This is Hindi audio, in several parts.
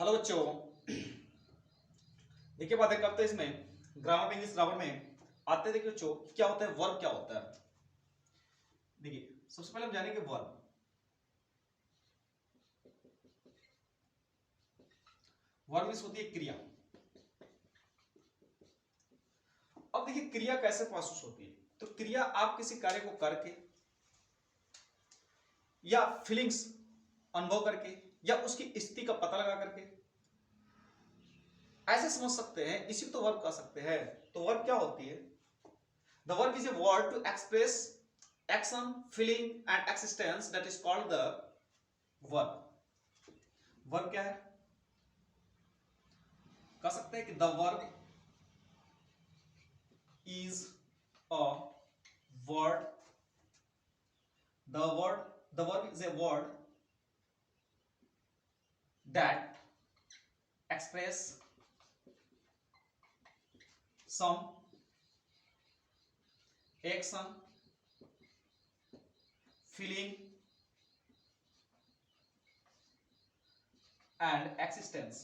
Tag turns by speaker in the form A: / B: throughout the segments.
A: हेलो बच्चों। देखिए बातें करते हैं इसमें ग्रामर में, इंग्लिश ग्रामर में आते हैं। देखिए बच्चों क्या होता है, वर्ब क्या होता है। देखिए सबसे पहले हम जानेंगे वर्ब। वर्ब मींस होती है क्रिया। अब देखिए क्रिया कैसे महसूस होती है, तो क्रिया आप किसी कार्य को करके या फीलिंग्स अनुभव करके या उसकी स्थिति का पता लगा करके ऐसे समझ सकते हैं, इसी को तो वर्ब कह सकते हैं। तो वर्ब क्या होती है? The verb is a word to express action, feeling and existence, that is called the verb. Verb क्या है? कह सकते हैं कि the verb is a word. The verb is a word that express some action, feeling and existence.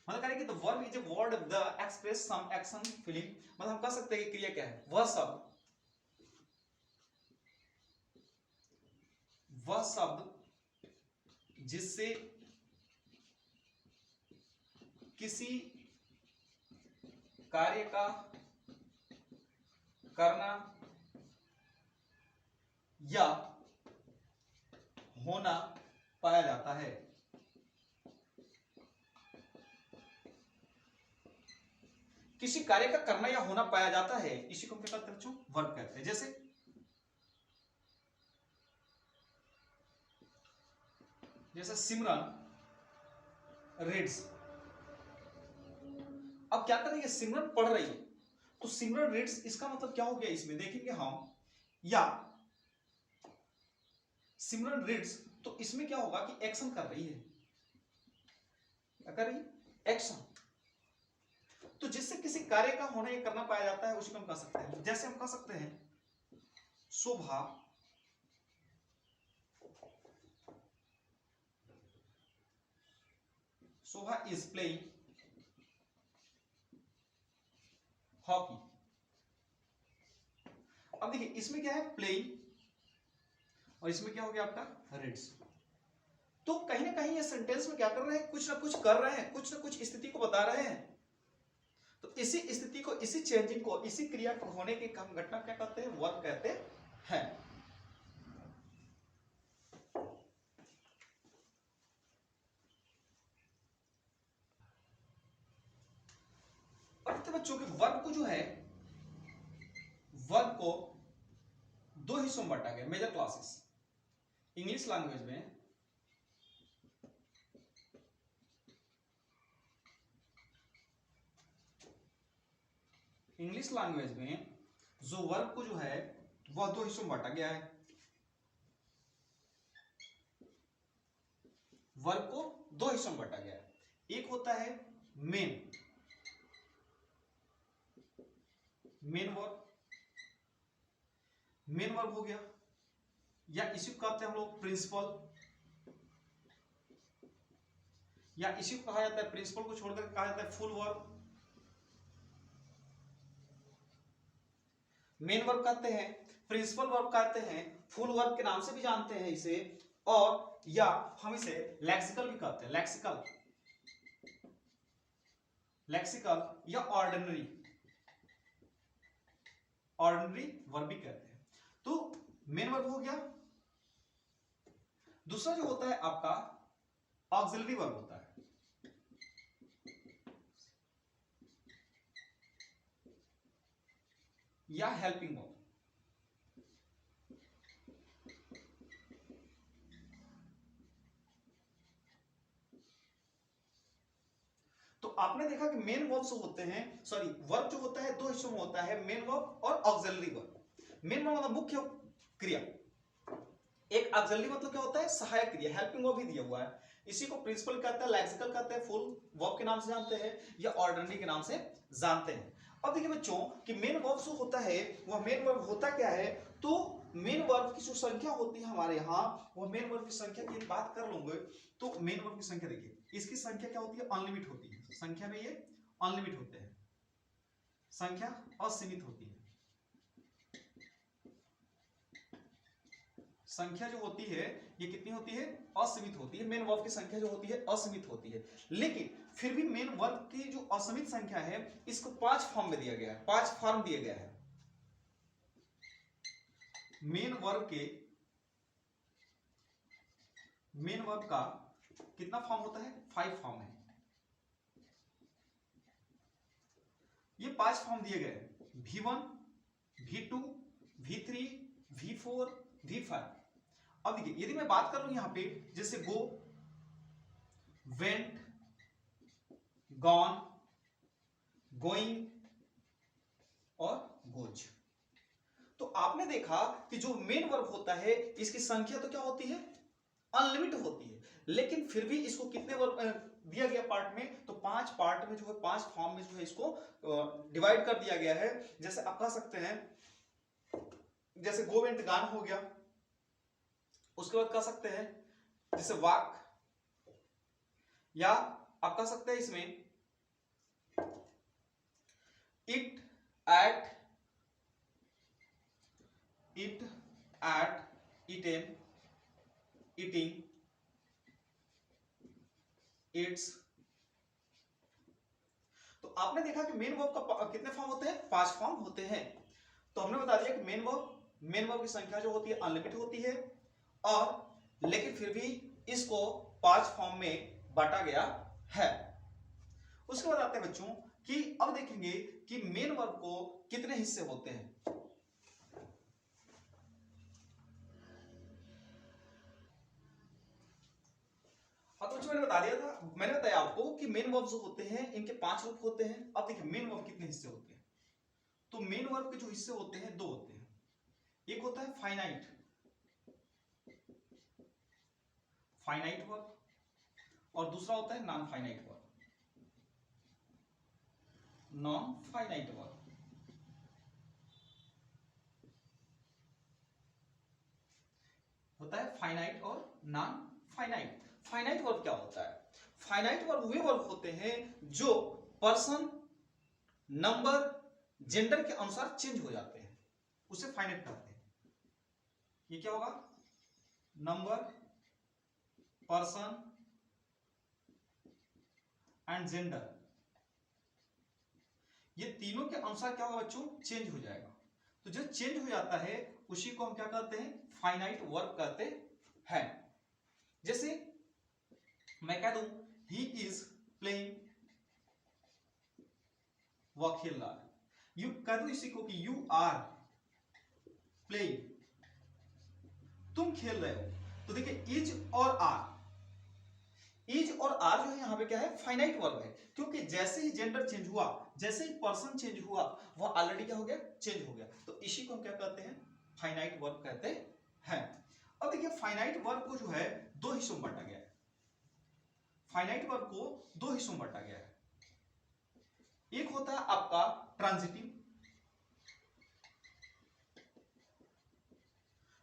A: मतलब करें कि the verb is a word the express some action, feeling. मतलब हम कह सकते हैं कि क्रिया क्या है? वह शब्द जिससे किसी कार्य का करना या होना पाया जाता है। किसी कार्य का करना या होना पाया जाता है, इसी को क्या कहते हैं बच्चों? वर्ब कहते हैं। जैसे सिमरन रीड्स। अब क्या कर रही है? सिमरन पढ़ रही है, तो सिमरन रीड्स इसका मतलब क्या हो गया? इसमें देखेंगे हम, या सिमरन रीड्स, तो इसमें क्या होगा कि एक्शन कर रही है। क्या कर रही है? एक्शन। तो जिससे किसी कार्य का होना या करना पाया जाता है, उसी को हम कह सकते हैं। जैसे हम कह सकते हैं शोभा इज प्लेइंग हॉकी। अब देखिए इसमें क्या है? प्लेइंग, और इसमें क्या हो गया आपका? रीड्स। तो कहीं ना कहीं ये सेंटेंस में क्या कर रहे हैं? कुछ ना कुछ कर रहे हैं, कुछ ना कुछ स्थिति को बता रहे हैं। तो इसी स्थिति को, इसी चेंजिंग को, इसी क्रिया को होने की हम घटना क्या कहते हैं? वर्ब कहते हैं। और बच्चों के वर्ब को जो है, वर्ब को दो हिस्सों में बांटा गया, मेजर क्लासेस। इंग्लिश लैंग्वेज में जो वर्ब को जो है वह दो हिस्सों में बांटा गया है। वर्ब को दो हिस्सों में बांटा गया है। एक होता है मेन वर्ब, मेन वर्ब हो गया, या इसी को कहते हैं हम लोग प्रिंसिपल, या इसी को कहा जाता है, प्रिंसिपल को छोड़कर कहा जाता है फुल वर्ब। मेन वर्ब कहते हैं, प्रिंसिपल वर्ब कहते हैं, फुल वर्ब के नाम से भी जानते हैं इसे, और या हम इसे लेक्सिकल भी कहते हैं। लेक्सिकल या ऑर्डिनरी वर्ब भी कहते हैं। तो मेन वर्ब हो गया। दूसरा जो होता है आपका ऑक्सिलरी वर्ब होता है। या हेल्पिंग वर्ब। तो आपने देखा कि मेन वर्ब जो होते हैं, वर्ब जो होता है दो हिस्सों में होता है, मेन वर्ब और ऑक्सिलरी वर्ब। मेन वर्ब मतलब मुख्य क्रिया। एक ऑक्सिलरी मतलब क्या होता है? सहायक क्रिया। हेल्पिंग वर्ब भी दिया हुआ है। इसी को प्रिंसिपल कहते हैं, लेक्सिकल कहते हैं, फुल वर्ब के नाम से जानते हैं, या ऑर्डिनरी के नाम से जानते हैं। अब देखिए बच्चों कि मेन वर्ब जो होता है वह मेन वर्ब होता क्या है, तो मेन वर्ब की जो संख्या होती है हमारे यहाँ, वह मेन वर्ब की संख्या की बात कर लूंगे तो मेन वर्ब की संख्या देखिए, इसकी संख्या क्या होती है, अनलिमिट होती है। संख्या में ये अनलिमिट होते हैं, संख्या असीमित होती है। संख्या जो होती है ये कितनी होती है, असीमित होती है। मेन वर्ब की संख्या जो होती है असीमित होती है, लेकिन फिर भी मेन वर्ब की जो असीमित संख्या है इसको 5 फॉर्म में दिया गया है, 5 फॉर्म दिया गया है। मेन वर्ब का कितना फॉर्म होता है, 5 फॉर्म है। ये 5 फॉर्म दिए गए हैं, V1, V2, V3, V4, V5। अब देखिए यदि मैं बात कर लूं यहां पे जैसे गो, वेंट, गॉन, गोइंग और गोज, तो आपने देखा कि जो मेन वर्ब होता है इसकी संख्या तो क्या होती है, अनलिमिट होती है, लेकिन फिर भी इसको कितने वर्ब दिया गया पार्ट में, तो 5 पार्ट में जो है 5 फॉर्म में जो है इसको डिवाइड कर दिया गया है। जैसे आप कह सकते हैं जैसे गो वेंट गान हो गया, उसके बाद कह सकते हैं जैसे वॉक, या आप कह सकते हैं इसमें it at, eaten, eating, it's. तो आपने देखा कि मेन वर्ब का कितने फॉर्म होते हैं, 5 फॉर्म होते हैं। तो हमने बता दिया कि मेन वर्ब की संख्या जो होती है अनलिमिटेड होती है, और लेकिन फिर भी इसको 5 फॉर्म में बांटा गया है। उसके बाद आते हैं बच्चों कि अब देखेंगे कि मेन वर्ब को कितने हिस्से होते हैं। अब बच्चों मैंने बताया आपको कि मेन वर्ब जो होते हैं इनके 5 रूप होते हैं। अब देखिए मेन वर्ब कितने हिस्से होते हैं, तो मेन वर्ब के जो हिस्से होते हैं 2 होते हैं। एक होता है फाइनाइट वर्ब, और दूसरा होता है नॉन फाइनाइट वर्ब। होता है फाइनाइट और नॉन फाइनाइट। फाइनाइट वर्ब क्या होता है, फाइनाइट वर्ब वे वर्ब होते हैं जो पर्सन, नंबर, जेंडर के अनुसार चेंज हो जाते हैं, उसे फाइनाइट कहते हैं। ये क्या होगा, नंबर, पर्सन एंड जेंडर, ये तीनों के अनुसार क्या होगा बच्चों, चेंज हो जाएगा। तो जो चेंज हो जाता है उसी को हम क्या कहते हैं, फाइनाइट वर्ब कहते हैं। जैसे मैं कह दूं ही इज प्लेइंग, वह खेल रहा है। यू कह दो इसी को कि यू आर प्लेइंग, तुम खेल रहे हो। तो देखिए इज और आर जो है यहां पे क्या है, फाइनाइट वर्ब है, क्योंकि जैसे ही जेंडर चेंज हुआ, जैसे ही पर्सन चेंज हुआ, वह ऑलरेडी क्या हो गया, चेंज हो गया। तो इसी को हम क्या कहते हैं, फाइनाइट वर्ब कहते हैं। अब देखिए फाइनाइट वर्ब को जो है 2 हिस्सों में बांटा गया है। फाइनाइट वर्ब को 2 हिस्सों में बांटा गया है। एक होता है आपका ट्रांजिटिव,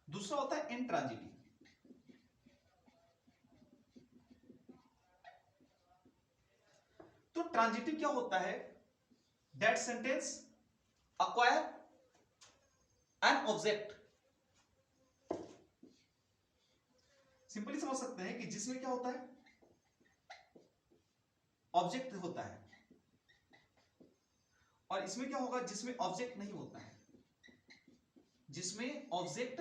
A: दूसरा होता है इंट्रांजिटिव। तो ट्रांजिटिव क्या होता है, that sentence acquire an object। Simply समझ सकते हैं कि जिसमें क्या होता है, ऑब्जेक्ट होता है, और इसमें क्या होगा, जिसमें ऑब्जेक्ट नहीं होता है। जिसमें ऑब्जेक्ट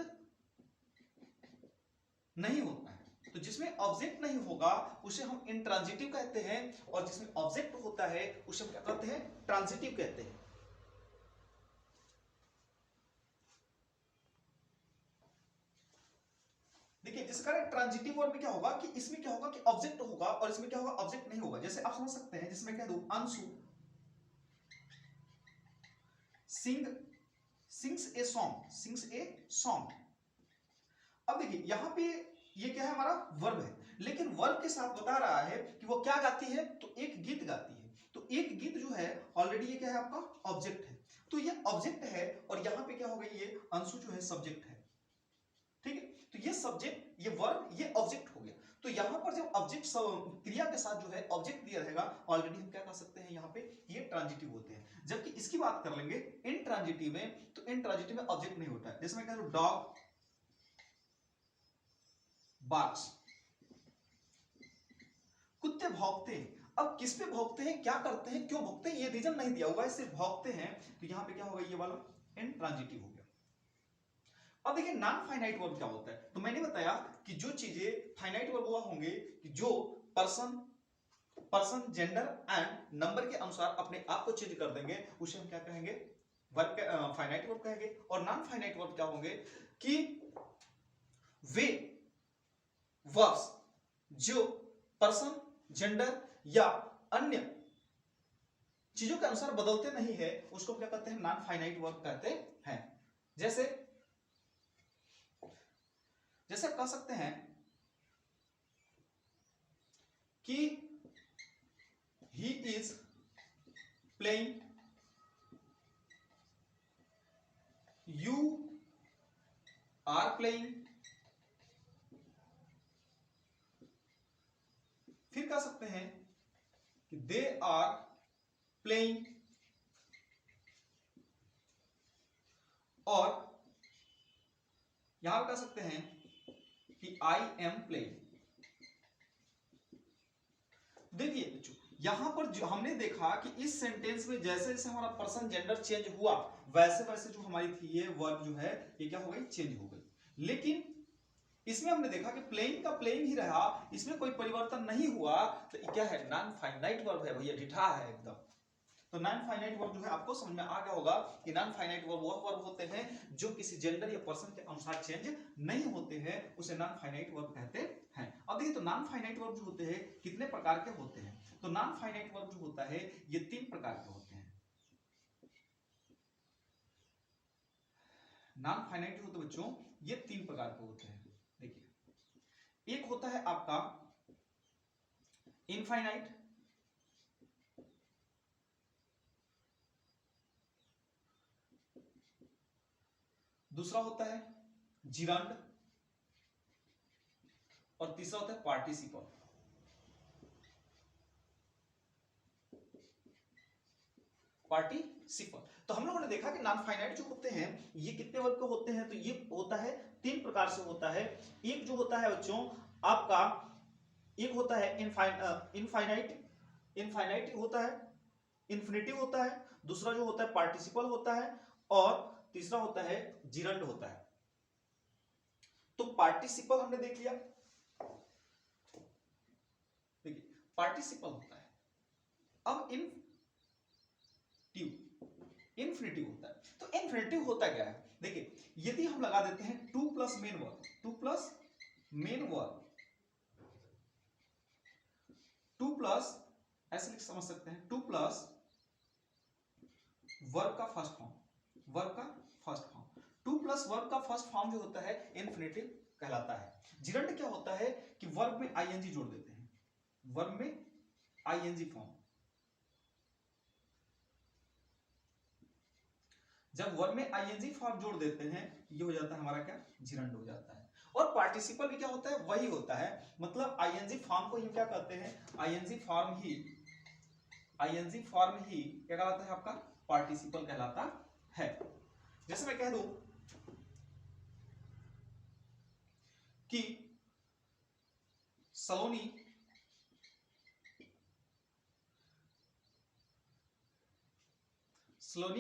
A: नहीं होता है, तो जिसमें ऑब्जेक्ट नहीं होगा उसे हम इंट्रांजिटिव कहते हैं, और जिसमें ऑब्जेक्ट होता है उसे हम क्या कहते हैं, ट्रांजिटिव कहते हैं। देखिए जिस कारण ट्रांजिटिव वर्ब में क्या होगा कि इसमें क्या होगा कि ऑब्जेक्ट होगा, और इसमें क्या होगा, ऑब्जेक्ट नहीं होगा। जैसे आप समझ सकते हैं, जिसमें कह दूं अंशु सिंग्स ए सॉन्ग। अब देखिए यहां पे ये क्या है, हमारा वर्ब है, लेकिन वर्ब के साथ बता रहा है कि वो क्या गाती है, तो एक गीत गाती है। तो एक गिद्ध जो है ऑलरेडी ये क्या है आपका ऑब्जेक्ट है, तो ये ऑब्जेक्ट है और यहां पे क्या हो गई, ये अंशु जो है सब्जेक्ट है, ठीक है। तो ये सब्जेक्ट, ये वर्ब, ये ऑब्जेक्ट हो गया। तो यहां पर जब ऑब्जेक्ट क्रिया के साथ जो है ऑब्जेक्ट दिया रहेगा, ऑलरेडी हम क्या कह सकते हैं यहाँ पे, ये ट्रांजिटिव होते हैं। जबकि इसकी बात कर लेंगे इंट्रांजिटिव में, तो इंट्रांजिटिव में ऑब्जेक्ट नहीं होता है। जैसे मैं कह रहा हूं डॉग बार्क्स, कुत्ते भौंकते हैं। अब किस पे भौंकते हैं, क्या करते हैं, क्यों भौंकते हैं, ये रीजन नहीं दिया हुआ है, सिर्फ भौंकते हैं। तो यहां पे क्या होगा, ये वाला इंट्रांजिटिव हो गया। अब देखिए नॉन फाइनाइट वर्ब क्या होता है। तो मैंने बताया कि जो चीजें फाइनाइट वर्ब हुआ होंगे कि जो पर्सन जेंडर एंड नंबर के अनुसार अपने आप को चेंज कर देंगे, उसे हम क्या कहेंगे, वर्ब, फाइनाइट वर्ब कहेंगे। और नॉन फाइनाइट वर्ब क्या होंगे कि वे वर्ब्स जो पर्सन जेंडर या अन्य चीजों के अनुसार बदलते नहीं है, उसको क्या कहते हैं, नॉन फाइनाइट वर्ब कहते हैं। जैसे आप कह सकते हैं कि he is playing, you are playing, फिर कह सकते हैं कि दे आर प्लेइंग, और यहां कह सकते हैं कि आई एम प्लेइंग। देखिए बच्चों, यहां पर जो हमने देखा कि इस सेंटेंस में जैसे जैसे हमारा पर्सन जेंडर चेंज हुआ, वैसे वैसे जो हमारी थी ये वर्ब जो है ये क्या हो गई, चेंज हो गई। लेकिन इसमें हमने देखा कि प्लेइंग का प्लेइंग ही रहा, इसमें कोई परिवर्तन नहीं हुआ। तो ये क्या है, नॉन फाइनाइट वर्ब है भैया, डिठा है एकदम। तो नॉन फाइनाइट वर्ब जो है आपको समझ में आ गया होगा कि नॉन फाइनाइट वर्ब वह वर्ब होते हैं जो किसी जेंडर या पर्सन के अनुसार चेंज नहीं होते हैं, उसे नॉन फाइनाइट वर्ब कहते हैं। अब देखिए, तो नॉन फाइनाइट वर्ब जो होते हैं कितने प्रकार के होते हैं। तो नॉन फाइनाइट वर्ब जो होता है ये 3 प्रकार के होते हैं। नॉन फाइनाइट होते बच्चों ये 3 प्रकार के होते हैं। देखिए, एक होता है आपका इनफाइनाइट, दूसरा होता है जिरंड, और तीसरा होता है पार्टिसिपल। पार्टिसिपल। तो हम लोगों ने देखा कि नॉन फाइनाइट जो होते हैं ये कितने वर्ग के होते हैं, तो ये होता है 3 प्रकार से होता है। एक जो होता है बच्चों आपका, एक होता है इनफाइनाइट होता है, इन्फिनिटिव होता है, दूसरा जो होता है पार्टिसिपल होता है, और तीसरा होता है जिरंड होता है। तो पार्टिसिपल हमने देख लिया। देखिए, पार्टिसिपल होता है। अब इन्फिनिटिव होता है। तो इन्फिनिटिव होता क्या है, देखिए, यदि हम लगा देते हैं 2 plus main verb, 2 plus main verb, 2 plus, ऐसे लिख समझ सकते हैं 2 प्लस वर्ब का फर्स्ट फॉर्म, वर्ब का फर्स्ट फॉर्म, 2 प्लस वर्ब का फर्स्ट फॉर्म जो होता है इन्फिनिटिव कहलाता है। जिरंड क्या होता है कि वर्ब में आईएनजी जोड़ देते हैं, वर्ब में आईएनजी फॉर्म। जब वर्ब में आईएनजी फॉर्म जोड़ देते हैं, ये हो जाता है हमारा क्या, जिरंड हो जाता है। और पार्टिसिपल भी क्या होता है, वही होता है, मतलब आईएनजी फॉर्म को ही क्या कहते हैं, आईएनजी फॉर्म ही क्या कहलाता है आपका, पार्टिसिपल कहलाता है। जैसे मैं कह दूं कि सलोनी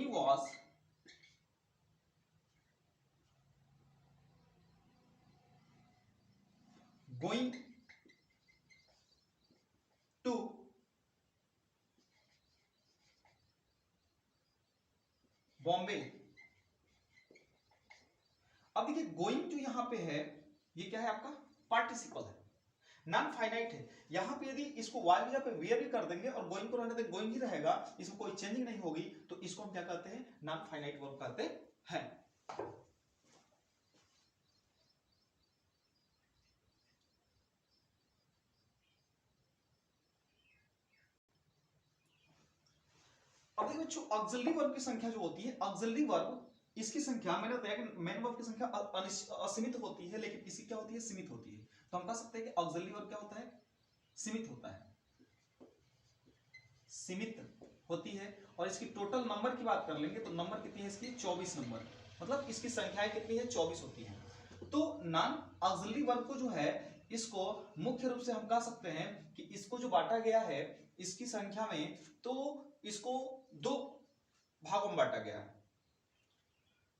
A: was going to बॉम्बे। अब देखिए, गोइंग जो यहां पे है ये क्या है आपका, पार्टिसिपल है, नॉन फाइनाइट है। यहां पे यदि इसको वाई की जगह पे वेयर भी कर देंगे और गोइंग को रहने देंगे, गोइंग ही रहेगा, इसमें कोई चेंजिंग नहीं होगी, तो इसको हम क्या कहते हैं, नॉन फाइनाइट वर्ब कहते हैं। देखिए बच्चों, ऑक्सिलरी वर्ब की संख्या जो होती है, ऑक्सिलरी वर्ब इसकी संख्या, मैंने बताया कि मेन वर्ब की संख्या असीमित होती है, लेकिन इसकी क्या होती है, सीमित होती है। तो हम कह सकते हैं कि ऑक्सिलरी वर्ब क्या होता है, सीमित होता है, सीमित होती है। और इसकी टोटल नंबर की बात कर लेंगे तो नंबर कितनी है इसकी, 24 नंबर, मतलब इसकी संख्याएं कितनी है, 24 होती है। तो नॉन ऑक्सिलरी वर्ब को जो है, इसको मुख्य रूप से हम कह सकते हैं कि इसको जो बांटा गया है इसकी संख्या में, तो इसको दो भागों में बांटा गया है।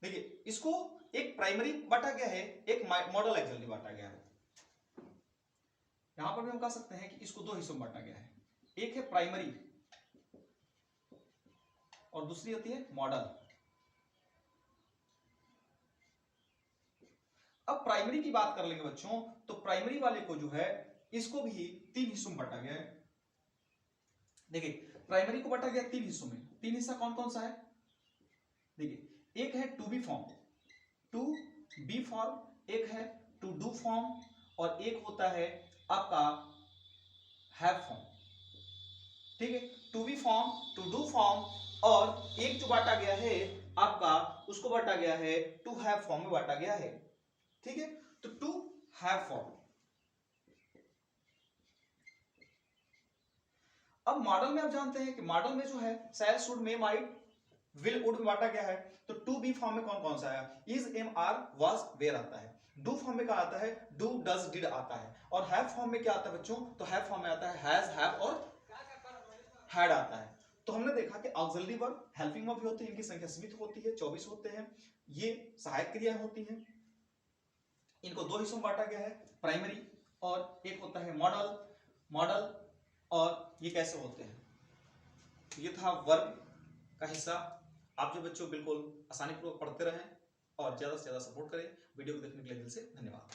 A: देखिए, इसको एक प्राइमरी बांटा गया है, एक मॉडल ऑक्सिलरी बांटा गया है। यहां पर भी हम कह सकते हैं कि इसको दो हिस्सों में बांटा गया है, एक है प्राइमरी और दूसरी होती है मॉडल। अब प्राइमरी की बात कर लेंगे बच्चों, तो प्राइमरी वाले को जो है, इसको भी तीन हिस्सों में बांटा गया है। देखिए, प्राइमरी को बांटा गया तीन हिस्सों में। तीन हिस्सा कौन कौन सा है, देखिए, एक है to be form, to be form, एक है टू डू फॉर्म, और एक होता है आपका हैव फॉर्म। ठीक है, to be form, to do form, और एक जो बांटा गया है आपका, उसको बांटा गया है टू हैव फॉर्म में बांटा गया है। ठीक है, तो टू हैव फॉर्म। अब मॉडल में आप जानते हैं कि मॉडल में जो है shall, should, may, might, will, would में बांटा गया है। तो टू बी फॉर्म में कौन कौन सा है, is, am, are, was, were आता है। डू फॉर्म में क्या आता है, डू, डज, डिड आता है। और हैव फॉर्म में क्या आता है बच्चों, तो हैव फॉर्म में आता है हैज, हैव और हैड आता है। तो हमने देखा कि ऑक्सिलरी वर्ब हेल्पिंग वर्ब भी होते हैं, इनकी संख्या सीमित होती है, 24 होते हैं। ये सहायक क्रियाएं होती हैं। इनको दो हिस्सों में बांटा गया है, प्राइमरी और एक होता है मॉडल। मॉडल और ये कैसे होते हैं, ये था वर्ब का हिस्सा। आप जो बच्चों बिल्कुल आसानी पूर्वक पढ़ते रहें और ज्यादा से ज्यादा सपोर्ट करें। वीडियो को देखने के लिए दिल से धन्यवाद।